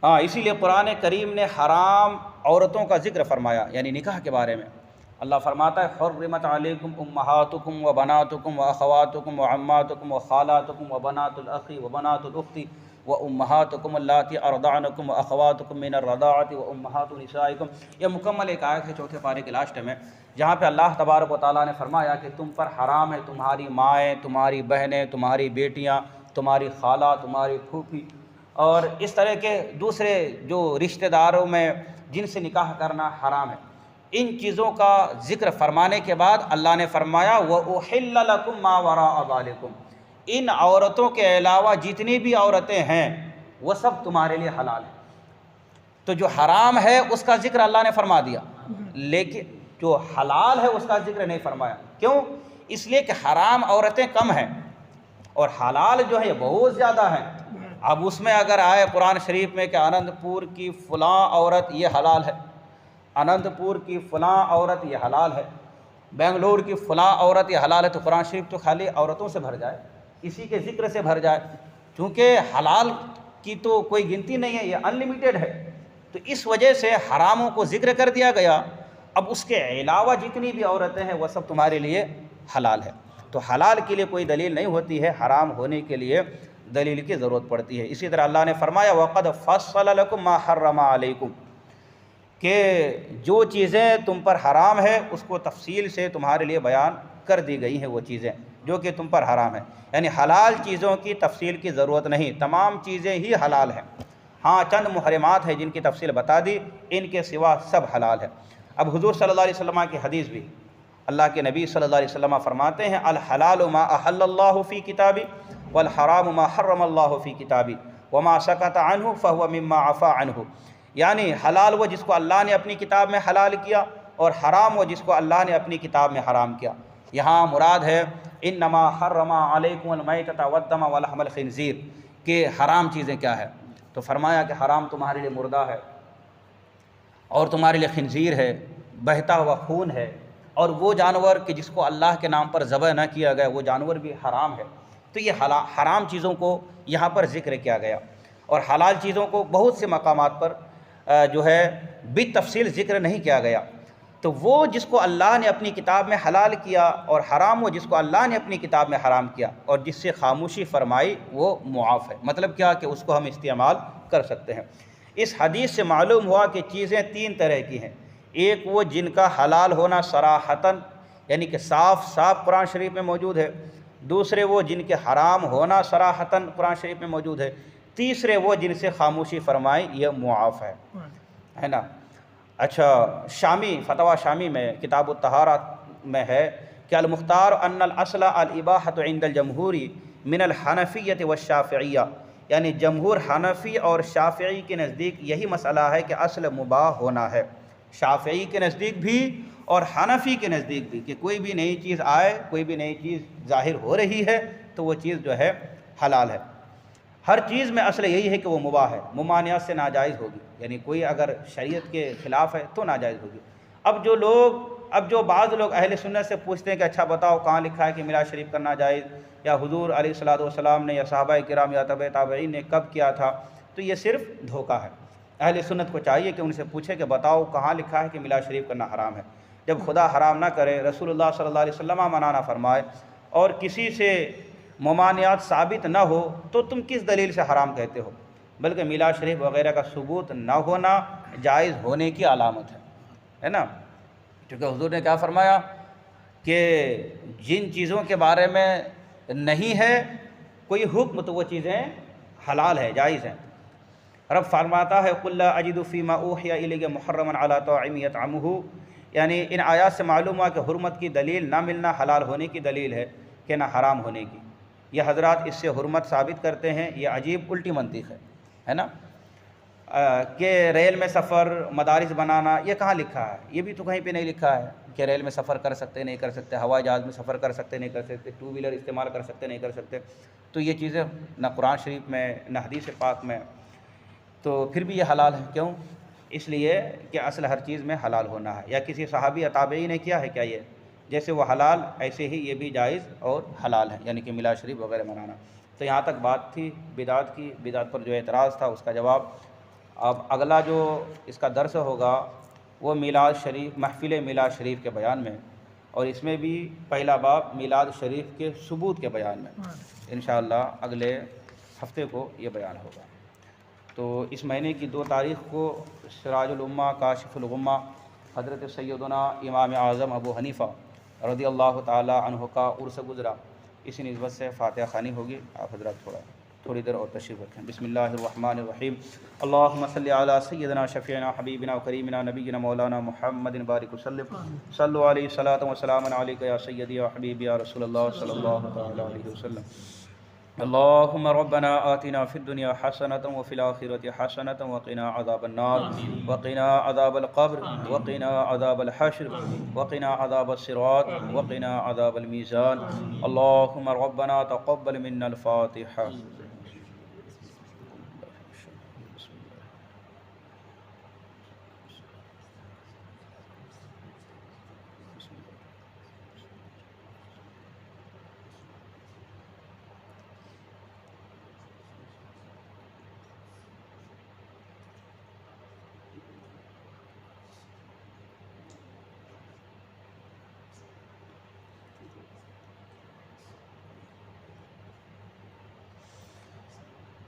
[SPEAKER 1] اسی لیے قرآن کریم نے حرام عورتوں کا ذکر فرمایا، یعنی نکاح کے بارے میں۔ اللہ فرماتا ہے حرمت علیکم امہاتکم و بناتکم و اخواتکم و عماتکم و خالاتکم و بنات الاخ و بنات الاخت و امہاتکم اللاتی ارضعنکم و اخواتکم من الرضاعۃ و امہات نسائکم۔ یہ مکمل ایک آیت ہے چوتھے پارے کے لاسٹ میں، جہاں پہ اللہ تبارک و تعالیٰ نے فرمایا کہ تم پر حرام ہے تمہاری مائیں، تمہاری بہنیں، تمہاری بیٹیاں، تمہاری خالہ، تمہاری پھوپھی، اور اس طرح کے دوسرے جو رشتہ داروں میں جن سے نکاح کرنا حرام ہے۔ ان چیزوں کا ذکر فرمانے کے بعد اللہ نے فرمایا وَأُحِلَّ لَكُم مَّا وَرَاءَ ذَلِكُمْ، ان عورتوں کے علاوہ جتنی بھی عورتیں ہیں وہ سب تمہارے لیے حلال ہیں۔ تو جو حرام ہے اس کا ذکر اللہ نے فرما دیا، لیکن جو حلال ہے اس کا ذکر نہیں فرمایا۔ کیوں؟ اس لیے کہ حرام عورتیں کم ہیں اور حلال جو ہے بہت زیادہ ہیں۔ اب اس میں اگر آئے قرآن شریف میں کہ اننت پور کی فلاں عورت یہ حلال ہے، اننت پور کی فلاں عورت یہ حلال ہے، بنگلور کی فلاں عورت یہ حلال ہے، تو قرآن شریف تو خالی عورتوں سے بھر جائے، اسی کے ذکر سے بھر جائے، چونکہ حلال کی تو کوئی گنتی نہیں ہے، یہ انلمیٹڈ ہے، تو اس وجہ سے حراموں کو ذکر کر دیا گیا۔ اب اس کے علاوہ جتنی بھی عورتیں ہیں وہ سب تمہارے لیے حلال ہے۔ تو حلال کے لیے کوئی دلیل نہیں ہوتی ہے، حرام ہونے کے لیے دلیل کی ضرورت پڑتی ہے۔ اسی طرح اللہ نے فرمایا وَقَدْ فَصَّلَ لَكُم مَّا حَرَّمَ عَلَيْكُمْ، کہ جو چیزیں تم پر حرام ہے اس کو تفصیل سے تمہارے لیے بیان کر دی گئی ہیں، وہ چیزیں جو کہ تم پر حرام ہیں، یعنی حلال چیزوں کی تفصیل کی ضرورت نہیں، تمام چیزیں ہی حلال ہیں۔ ہاں چند محرمات ہیں جن کی تفصیل بتا دی، ان کے سوا سب حلال ہے۔ اب حضور صلی اللہ علیہ وسلم کی حدیث بھی، اللہ کے نبی صلی اللہ علیہ وسلم فرماتے ہیں الحلال ما احل اللہ فی کتابی والحرام ما حرم اللہ فی کتابی وما سکت عنہ فہو مما عفا عنہ، یعنی حلال وہ جس کو اللہ نے اپنی کتاب میں حلال کیا، اور حرام وہ جس کو اللہ نے اپنی کتاب میں حرام کیا۔ یہاں مراد ہے انما حرم علیکم المیتۃ والدم ولحم الخنزیر، کہ حرام چیزیں کیا ہے، تو فرمایا کہ حرام تمہارے لیے مردہ ہے، اور تمہارے لیے خنزیر ہے، بہتا ہوا خون ہے، اور وہ جانور کہ جس کو اللہ کے نام پر ذبح نہ کیا گیا وہ جانور بھی حرام ہے۔ تو یہ حرام چیزوں کو یہاں پر ذکر کیا گیا، اور حلال چیزوں کو بہت سے مقامات پر جو ہے بالتفصیل ذکر نہیں کیا گیا۔ تو وہ جس کو اللہ نے اپنی کتاب میں حلال کیا، اور حرام وہ جس کو اللہ نے اپنی کتاب میں حرام کیا اور جس سے خاموشی فرمائی، وہ معاف ہے۔ مطلب کیا کہ اس کو ہم استعمال کر سکتے ہیں۔ اس حدیث سے معلوم ہوا کہ چیزیں تین طرح کی ہیں، ایک وہ جن کا حلال ہونا صراحتاً یعنی کہ صاف صاف قرآن شریف میں موجود ہے، دوسرے وہ جن کے حرام ہونا صراحتاً قرآن شریف میں موجود ہے، تیسرے وہ جن سے خاموشی فرمائی، یہ معاف ہے نا۔ اچھا، شامی فتویٰ شامی میں کتاب الطہارہ میں ہے کہ المختار ان الاصل الاباحۃ عند الجمہور من الحنفیۃ والشافعیہ، یعنی جمہور حنفی اور شافعی کے نزدیک یہی مسئلہ ہے کہ اصل مباح ہونا ہے، شافعی کے نزدیک بھی اور حنفی کے نزدیک بھی، کہ کوئی بھی نئی چیز آئے، کوئی بھی نئی چیز ظاہر ہو رہی ہے تو وہ چیز جو ہے حلال ہے۔ ہر چیز میں اصل یہی ہے کہ وہ مباح ہے، ممانعت سے ناجائز ہوگی، یعنی کوئی اگر شریعت کے خلاف ہے تو ناجائز ہوگی۔ اب جو بعض لوگ اہل سنت سے پوچھتے ہیں کہ اچھا بتاؤ کہاں لکھا ہے کہ میلاد شریف کرنا جائز، یا حضور علیہ الصلوۃ والسلام نے یا صحابہ کرام یا تبع تابعین نے کب کیا تھا، تو یہ صرف دھوکہ ہے۔ اہل سنت کو چاہیے کہ ان سے پوچھے کہ بتاؤ کہاں لکھا ہے کہ میلاد شریف کرنا حرام ہے۔ جب خدا حرام نہ کرے، رسول اللہ صلی اللہ علیہ وسلم منع نہ فرمائے، اور کسی سے ممانعات ثابت نہ ہو، تو تم کس دلیل سے حرام کہتے ہو؟ بلکہ میلاد شریف وغیرہ کا ثبوت نہ ہونا جائز ہونے کی علامت ہے نا۔ کیونکہ حضور نے کیا فرمایا کہ جن چیزوں کے بارے میں نہیں ہے کوئی حکم تو وہ چیزیں حلال ہے، جائز ہیں۔ رب فرماتا ہے قُلْ لَا أَجِدُ فِي مَا أُوحِيَ إِلَيَّ مُحَرَّمًا عَلَىٰ طَاعِمٍ يَطْعَمُهُ، یعنی ان آیات سے معلوم ہوا کہ حرمت کی دلیل نہ ملنا حلال ہونے کی دلیل ہے کہ نہ حرام ہونے کی۔ یہ حضرات اس سے حرمت ثابت کرتے ہیں، یہ عجیب الٹی منطق ہے نا، کہ ریل میں سفر، مدارس بنانا، یہ کہاں لکھا ہے؟ یہ بھی تو کہیں پہ نہیں لکھا ہے کہ ریل میں سفر کر سکتے نہیں کر سکتے، ہوائی جہاز میں سفر کر سکتے نہیں کر سکتے، ٹو ویلر استعمال کر سکتے نہیں کر سکتے۔ تو یہ چیزیں نہ قرآن شریف میں نہ حدیث پاک میں، تو پھر بھی یہ حلال ہے۔ کیوں؟ اس لیے کہ اصل ہر چیز میں حلال ہونا ہے۔ یا کسی صحابی یا تابعی نے کیا ہے کیا یہ؟ جیسے وہ حلال ایسے ہی یہ بھی جائز اور حلال ہے، یعنی کہ میلاد شریف وغیرہ منانا۔ تو یہاں تک بات تھی بدعت کی، بدعت پر جو اعتراض تھا اس کا جواب۔ اب اگلا جو اس کا درس ہوگا وہ میلاد شریف، محفل میلاد شریف کے بیان میں، اور اس میں بھی پہلا باب میلاد شریف کے ثبوت کے بیان میں انشاءاللہ اگلے ہفتے کو یہ بیان ہوگا۔ تو اس مہینے کی 2 تاریخ کو سراج الامہ کاشف الغمہ حضرت سیدنا امام اعظم ابو حنیفہ رضی اللہ تعالی عنہ کا عرس گزرا، اسی نسبت سے فاتحہ خوانی ہوگی۔ آپ حضرات تھوڑی دیر اور تشریف رکھیں۔ بسم اللہ الرحمن الرحیم، اللہم صلی علی سیدنا شفیعنا حبیبنا و کریمنا نبینا مولانا محمد بارک وسلم، صلو علیہ صلاۃ و سلام علیک یا سیدی و حبیبی یا رسول اللہ صلی اللہ تعالی علیہ وسلم۔ اللهم ربنا آتنا في الدنيا حسنة وفي الآخرة حسنة وقنا عذاب النار وقنا عذاب القبر وقنا عذاب الحشر وقنا عذاب الصراط وقنا عذاب الميزان اللهم ربنا تقبل منا الفاتحة۔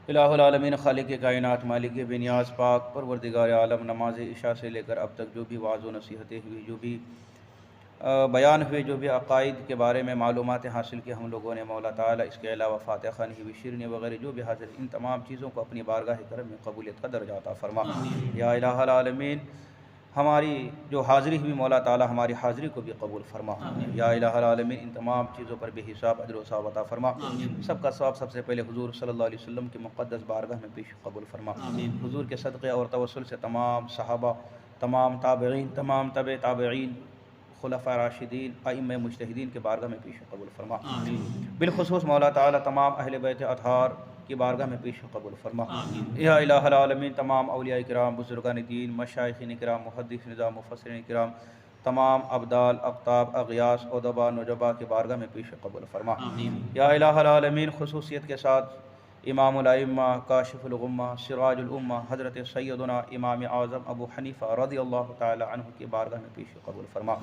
[SPEAKER 1] الہ العالمین، خالق کائنات، مالک بے نیاز، پاک پروردگار عالم، نماز عشاء سے لے کر اب تک جو بھی وعظ و نصیحتیں ہوئی، جو بھی بیان ہوئے، جو بھی عقائد کے بارے میں معلومات حاصل کی ہم لوگوں نے، مولا تعالیٰ اس کے علاوہ فاتحہ خوانی ہوئی، شیرنی وغیرہ جو بھی حاصل، ان تمام چیزوں کو اپنی بارگاہ کرم میں قبولیت کا درجہ عطا فرما۔ یا الہ العالمین، ہماری جو حاضری ہوئی مولا تعالیٰ ہماری حاضری کو بھی قبول فرما۔ یا الہ العالمین، ان تمام چیزوں پر بے حساب اجر و ثواب عطا فرما۔ سب کا ثواب سب سے پہلے حضور صلی اللہ علیہ وسلم کی مقدس بارگاہ میں پیش قبول فرما۔ حضور کے صدقے اور توسل سے تمام صحابہ، تمام تابعین، تمام تبع تابعین، خلفاء راشدین، ائمہ مجتہدین کے بارگاہ میں پیش قبول فرما۔ بالخصوص مولا تعالیٰ تمام اہل بیت اطہار کی بارگاہ میں پیش قبول فرما۔ یا الہ العالمین، تمام اولیاء کرام، بزرگان دین، مشائخین کرام، محدث نظام، مفسرین کرام، تمام ابدال، اقطاب، اغیاث، ادبا، نجبا کی بارگاہ میں پیش قبول فرما۔ یا الہ العالمین، خصوصیت کے ساتھ امام الائمہ، کاشف الغمہ، سراج الامہ، حضرت سیدنا امام اعظم ابو حنیفہ رضی اللہ تعالی عنہ کی بارگاہ میں پیش قبول فرما۔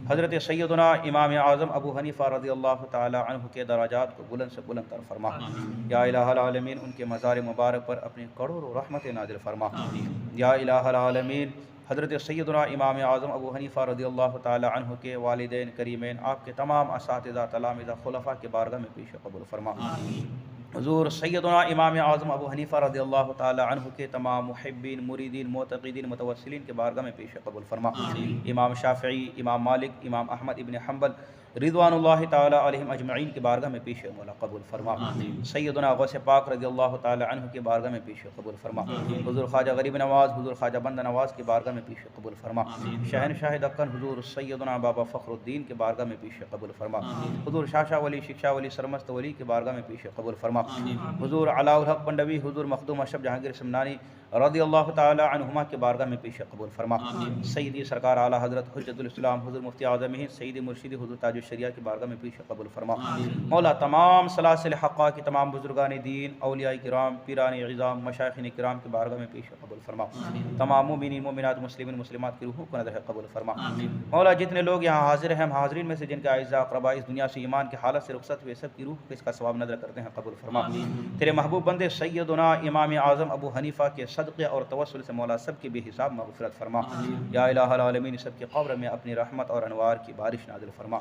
[SPEAKER 1] حضرت سیدنا امام اعظم ابو حنیفہ رضی اللہ تعالی عنہ کے درجات کو بلند سے بلند تر فرما۔ یا الہ العالمین، ان کے مزار مبارک پر اپنی کروڑوں رحمت نازل فرما۔ یا الہ العالمین، حضرت سیدنا امام اعظم ابو حنیفہ رضی اللہ تعالی عنہ کے والدین کریمین، آپ کے تمام اساتذہ، تلامذہ، خلفاء کے بارگاہ میں پیش قبول فرما۔ حضور سیدنا امام اعظم ابو حنیفہ رضی اللہ تعالی عنہ کے تمام محبین، مریدین، معتقدین، متوسلین کے بارگاہ میں پیش قبول فرما۔ امام شافعی، امام مالک، امام احمد ابن حنبل رضوان اللہ تعالی علیہم اجمعین کی بارگاہ میں پیش مولا قبول فرما۔ سیدنا غوث پاک رضی اللہ تعالی عنہ کی بارگاہ میں پیش قبول فرما۔ حضور خواجہ غریب نواز، حضور خواجہ بند نواز کی بارگاہ میں پیش قبول فرما۔ شہنشاہ دکن حضور سیدنا بابا فخر الدین کے بارگاہ میں پیش قبول فرما۔ حضور شاشا ولی، شکشا ولی، سرمست ولی کی بارگاہ میں پیش قبول فرما۔ حضور علاء الحق پنڈوی، حضور مخدوم اشرف جہانگیر سمنانی رضی اللہ تعالی عنہما کے بارگاہ میں پیش قبول فرما۔ سیدی سرکار اعلیٰ حضرت حجت الاسلام حضور مفتی اعظم ہند سیدی مرشدی حضور تاج الشریعہ کی بارگاہ میں پیش قبول فرما۔ مولا تمام سلاسل حقہ کی تمام بزرگان دین، اولیاء کرام، پیران عظام، مشائخین کرام کی بارگاہ میں پیش قبول فرما۔ تمام مومنین، مومنات، مسلمین، مسلمات کی روحوں کو نظر قبول فرما۔ مولا جتنے لوگ یہاں حاضر ہیں، ہم حاضرین میں سے جن کے اعزاء اقرباء اس دنیا سے ایمان کی حالت سے رخصت ہوئے، سب کی روح کو اس کا ثواب نظر کرتے ہیں، قبول فرما۔ تیرے محبوب بندے سیدنا امام اعظم ابو حنیفہ کے صدقے اور توسل سے مولا سب کی بے حساب مغفرت فرما۔ یا الہ العالمین، سب کے قبر میں اپنی رحمت اور انوار کی بارش نازل فرما۔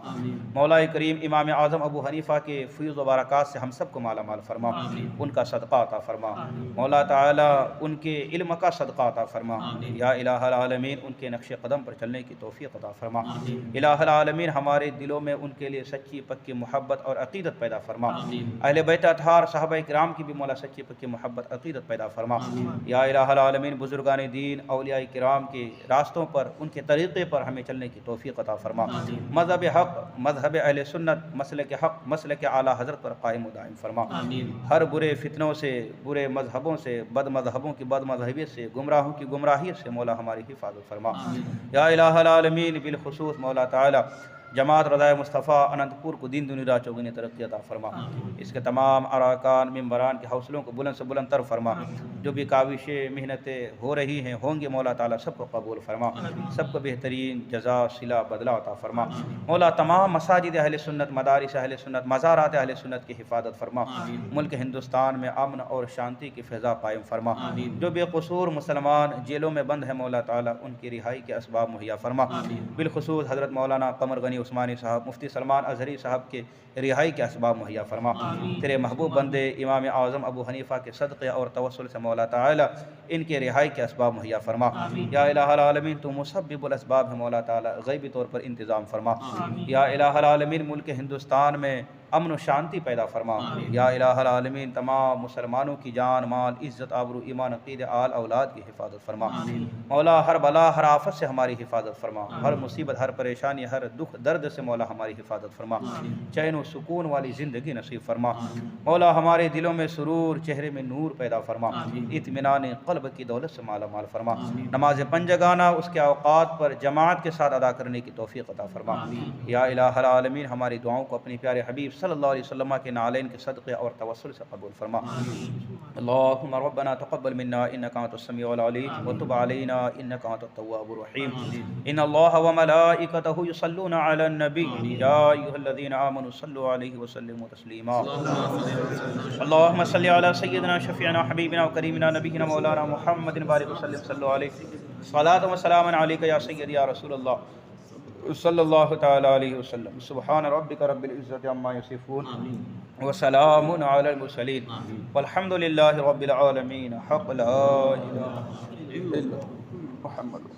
[SPEAKER 1] مولا کریم، امام اعظم ابو حنیفہ کے فیض و برکات سے ہم سب کو مالا مال فرما، ان کا صدقہ عطا فرما۔ مولا تعالی ان کے علم کا صدقہ عطا فرما۔ یا الہ العالمین، ان کے نقش قدم پر چلنے کی توفیق عطا فرما۔ الہ العالمین، ہمارے دلوں میں ان کے لیے سچی پکی محبت اور عقیدت پیدا فرما۔ اہل بیت اطہار صحابہ کرام کی بھی مولا سچی پکی محبت عقیدت پیدا فرما۔ یا الہ العالمین، بزرگان دین، اولیاء کرام کے راستوں پر، ان کے طریقے پر ہمیں چلنے کی توفیق عطا فرما۔ مذہب حق، مذہب اہل سنت، مسلک حق، مسلک اعلیٰ حضرت پر قائم و دائم فرما۔ ہر برے فتنوں سے، برے مذہبوں سے، بد مذہبوں کی بد مذہبیت سے، گمراہوں کی گمراہیت سے مولا ہماری حفاظت فرما۔ یا الہ العالمین، بالخصوص مولا تعالی جماعت رضائے مصطفیٰ اننت پور کو دین دنیا چوگنی ترقی عطا فرما۔ اس کے تمام اراکان، ممبران کے حوصلوں کو بلند سے بلند تر فرما۔ جو بھی کاوشیں، محنتیں ہو رہی ہیں، ہوں گے، مولا تعالیٰ سب کو قبول فرما، سب کو بہترین جزا، صلہ، بدلہ عطا فرما۔ مولا تمام مساجد اہل سنت، مدارس اہل سنت، مزارات اہل سنت کی حفاظت فرما۔ ملک ہندوستان میں امن اور شانتی کی فضا قائم فرما۔ جو بے قصور مسلمان جیلوں میں بند ہیں، مولا تعالیٰ ان کی رہائی کے اسباب مہیا فرما۔ بالخصوص حضرت مولانا قمر غنی عثمانی صاحب، مفتی سلمان ازہری صاحب کے رہائی کے اسباب مہیا فرما۔ تیرے محبوب بندے امام اعظم ابو حنیفہ کے صدقے اور توسل سے مولا تعالی ان کے رہائی کے اسباب مہیا فرما۔ یا الہ العالمین، تو مسبب الاسباب ہے، مولا تعالی غیبی طور پر انتظام فرما۔ یا الہ العالمین، ملک ہندوستان میں امن و شانتی پیدا فرما۔ یا الہ العالمین، تمام مسلمانوں کی جان، مال، عزت، آبرو، ایمان، عقیدہ، آل اولاد کی حفاظت فرما۔ مولا ہر بلا، ہر آفت سے ہماری حفاظت فرما۔ ہر مصیبت، ہر پریشانی، ہر دکھ درد سے مولا ہماری حفاظت فرما۔ چین و سکون والی زندگی نصیب فرما۔ مولا ہمارے دلوں میں سرور، چہرے میں نور پیدا فرما۔ اطمینان قلب کی دولت سے مالا مال فرما۔ نماز پنجگانہ اس کے اوقات پر جماعت کے ساتھ ادا کرنے کی توفیق عطا فرما۔ یا الہ العالمین، ہماری دعاؤں کو اپنے پیارے حبیب صلی اللہ علیہ وسلم کے نالین کے صدقے اور توسل سے قبول فرما۔ اللهم ربنا تقبل منا انك انت السميع العليم وتب علينا انك انت التواب الرحيم ان الله وملائكته يصلون على النبي يا ايها الذين امنوا صلوا عليه وسلموا تسليما اللهم صل على سيدنا شفيعنا حبيبنا وكريمنا نبينا مولانا محمد بارك وسلم صلوا عليه صلاة وسلام عليك يا سيدي يا رسول الله صلی اللہ تعالی علیہ وسلم سبحان ربک رب العزت عما یصفون وسلام علی المرسلین والحمد للہ رب العالمین حق لا الہ الا محمد